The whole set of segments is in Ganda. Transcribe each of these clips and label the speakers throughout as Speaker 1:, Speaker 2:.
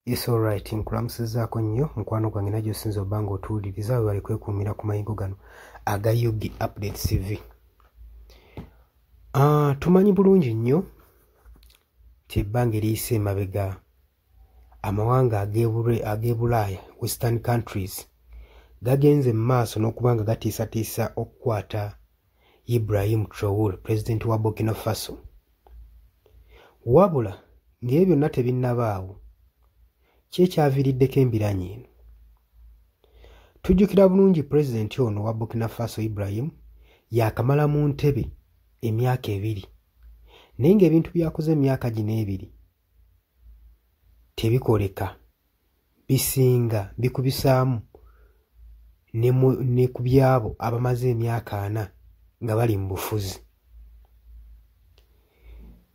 Speaker 1: It's alright, nkulamusizaako nnyo mukwano gwange najjo sinza obanga otuwuliriza we bali kwekuumira ku mayingo gano aga Yugi Update TV. Tumanyi bulungi nnyo ti ebbanga eriyise emabega amawanga ag'e Bulaaya, Western countries, gagenze mu maaso n'okuba nga gatiisatiisa okukwata Ibrahim Traoré, president wa Burkina Faso. Wabula ng'ebyo byonna tebinnabaawo, ki ekyaviiriddeko embiranye eno? Tujjukira bulungi pulezidenti ono wa Burkina Faso Ibrahim yakamala mu ntebe emyaka 2, naye ng'ebintu byakoze emyaka gino 2 tebikoleka, bisinga bikubisaamu ne ku byabo abamaze emyaka 4 nga bali mu bufuzi.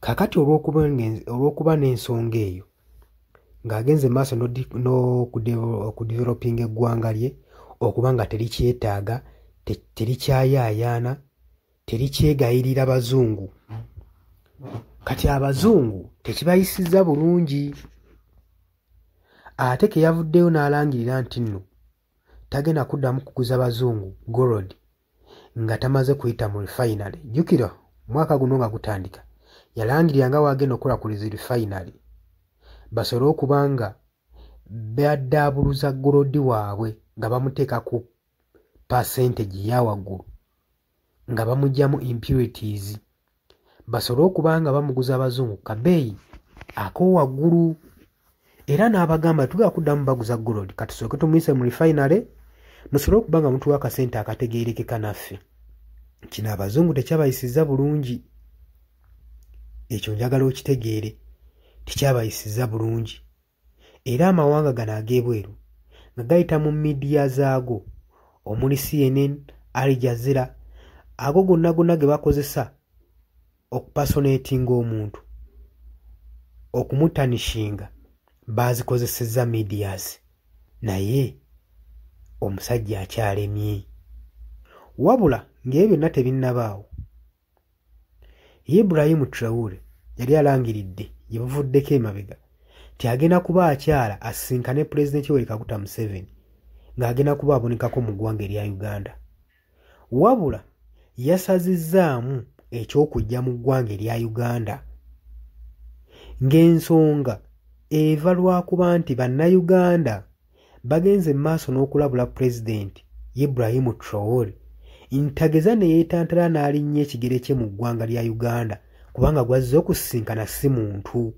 Speaker 1: Kakati olw'okuba n'ensonga eyo ng'agenze maaso n'okudeveloping eggwanga lye okuba nga terikyetaaga, terikyayaayaana, terikyegayirira bazungu. Kati abazungu tekibayisizza bulungi. Ate ke yavuddeyo n'alangirira nti nno tagenda kuddamu kuguza bazungu gold nga tamaze kuyita mu refinery. Jjukira mwaka guno nga gutandika yalangirira nga wagenda okukola ku refinery basobole okuba nga baddaabuluza golodi waabwe nga bamuteeka ku percentage ya waggulu, nga bamugyamu impurities, basobole okuba nga bamuguza abazungu kabeeyi ak'owaggulu. Era n'abagamba tugenda kuddamu baguza golodi katusooke tumuyise mu refinery musobole okuba nga mutuwa akasente akategeerekeka naffe. Kino abazungu tekyabayisizza bulungi. Ekyo njagala okitegeere, tekyabayisizza bulungi. Era amawanga gano ag'ebweru nga gayita mu midiya zaago omuli CNN, Al Jazeera, ago gonna ge bakozesa okupasonetinga omuntu, okumutanishinga, bazikozesezza medias. Naye omusajja akyalemye. Wabula ng'ebyo byonna tebinnabaawo, Ibrahim Traoré yali alangiridde yebuvuddeko emabega ti agenda kuba akyala asisinkane pulezidenti Yoweri Kaguta Museveni ng'agenda kuba abonekako mu ggwanga erya Uganda. Wabula yasazizzaamu eky'okujja mu ggwanga erya Uganda ng'ensonga eva lwakuba nti bannayuganda bagenze mu maaso n'okulabula pulezidenti Ibrahim Traoré ntageza ne yeetantala n'alinnya ekigere kye mu ggwanga lya Uganda kubanga gwazze okusisinkana si muntu.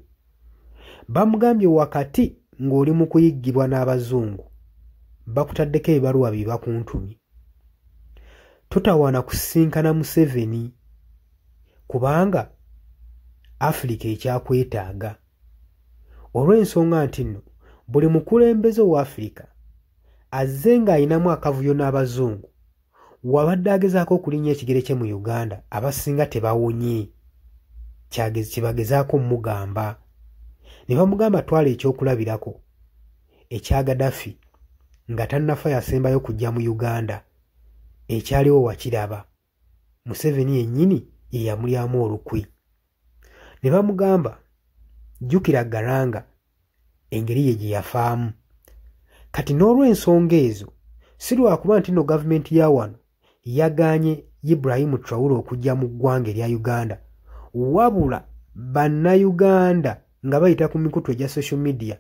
Speaker 1: Bamugambye wakati ng'oli mu kuyiggibwa n'abazungu bakutaddeko ebibaluwa bye bakuntumye, totawaana kusisinkana Museveni kubanga Afirika ekyakwetaaga. Olw'ensonga nti nno buli mukulembeze wa Afirika azze ng'ayinamu akavuyo n'abazungu wabadde agezaako okulinnya ekigere kye mu Uganda abasinga tebawonye. Kyebagezaako mugamba ne bamugamba twala ekyokulabirako ekya Gaddafi nga tannafa yasembayo kujja mu Uganda, ekyaliwo wakiraba. Museveni yennyini ye yamulyamu olukwi. Ne bamugamba jjukira Garanga engeri ye gye yafaamu. Kati n'olw'ensonga ezo si lwakuba nti no gavumenti ya wano yagaanye Ibrahim Traoré okujja mu ggwanga erya Uganda, wabula bannayuganda nga bayita ku mikutu egya social media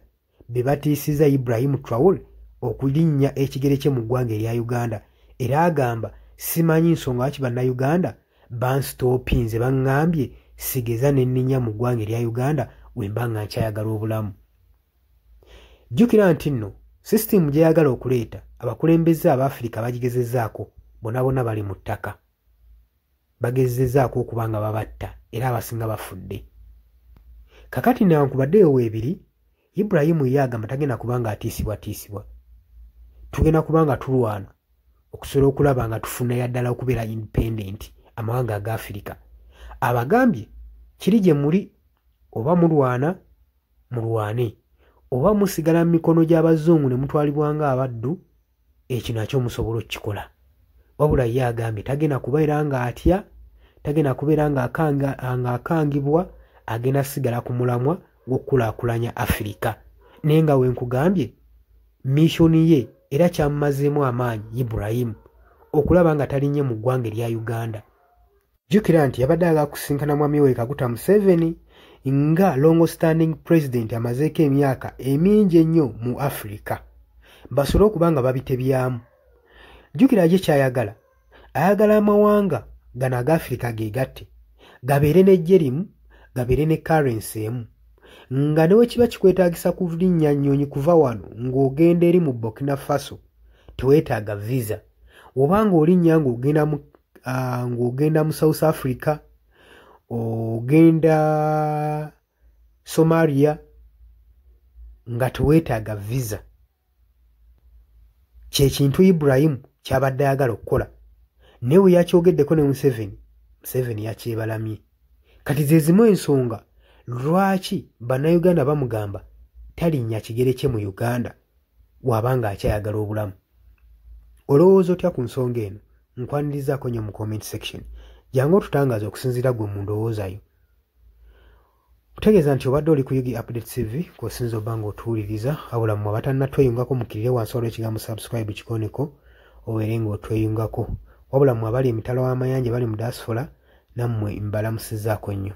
Speaker 1: be batiisiza Ibrahim Traoré okulinnya ekigere kye mu ggwanga erya Uganda. Era agamba simanyi nsonga lwaki bannayuganda bansitoopinze baŋŋambye sigeza ne nninnya mu ggwanga erya Uganda bwe mba nga nkyayagala obulamu. Jjukira nti nno sisitimu gyeyagala okuleeta abakulembeze Abafirika bagigezezzaako, bonna bali mu ttaka, bagezezzaako okuba nga babatta era abasinga bafudde. Kakati newankubaddeyo weebiri, Ibrahim ye agamba tagenda kuba nga atiisibwatiisibwa. Tugenda kuba nga tulwana okusobola okulaba nga tufuna yaddala okubeera independent amawanga aga Afirika. Abagambye kiri gye muli, oba mulwana mulwane, oba musigala mu mikono gy'abazungu ne mutwalibwa nga abaddu, ekyo nakyo musobola okukikola. Wabula ye agambye tagenda kubeera nga atya, tagenda kubeera nga akangibwa, agenda sigala ku mulamwa gw'okukulaakulanya Afirika. nenga wenkugambye missoni ye era kyamumazeemu amaanyi Ibrahim okulaba nga talinnye mu ggwanga erya Uganda. Jjukira nti yabadde ayagala kusinkana mwami we Kaguta Museveni nga long standing president amazeeko emyaka emingi ennyo mu Africa basobole okuba nga babitebyamu. Jjukira ye kyayagala, ayagala amawanga gano aga Africa geegatte gabeere n'eggye limu gabeere ne currency emu, nga ne wekiba kikwetaagisa kulinnya nnyonyi kuva wano ng'ogenda eri mu Burkina Faso teweetaaga visa, obanga olinnya ng'ogenda mu South Africa, ogenda Somalia nga teweetaaga visa. Kye kintu Ibrahim kyabadde ayagala okukola, naye we yakyogeddeko ne Museveni yakyebalamye. Kati ze zimu ensonga lwaki bannayuganda bamugamba talinnya kigere kye mu Uganda wabanga akyayagala obulamu. Olowooza otya ku nsonga eno? Nkwanirizaako nnyo mu comment section. Jangu otutangaaze okusinziira gwe mu ndowoozayo. Kutegeeza nti obadde oli ku Yugi Update TV kw'osinza obba ng'otuwuliriza, wabula mmwe abatannatweyungako mukkirire wansi w'ekigambo subscribe kikoneko obeere ng'otweyungako. Wabula mmwe abali emitala w'amayanja bali mu diaspora nammwe mbalamusizzaako nnyo.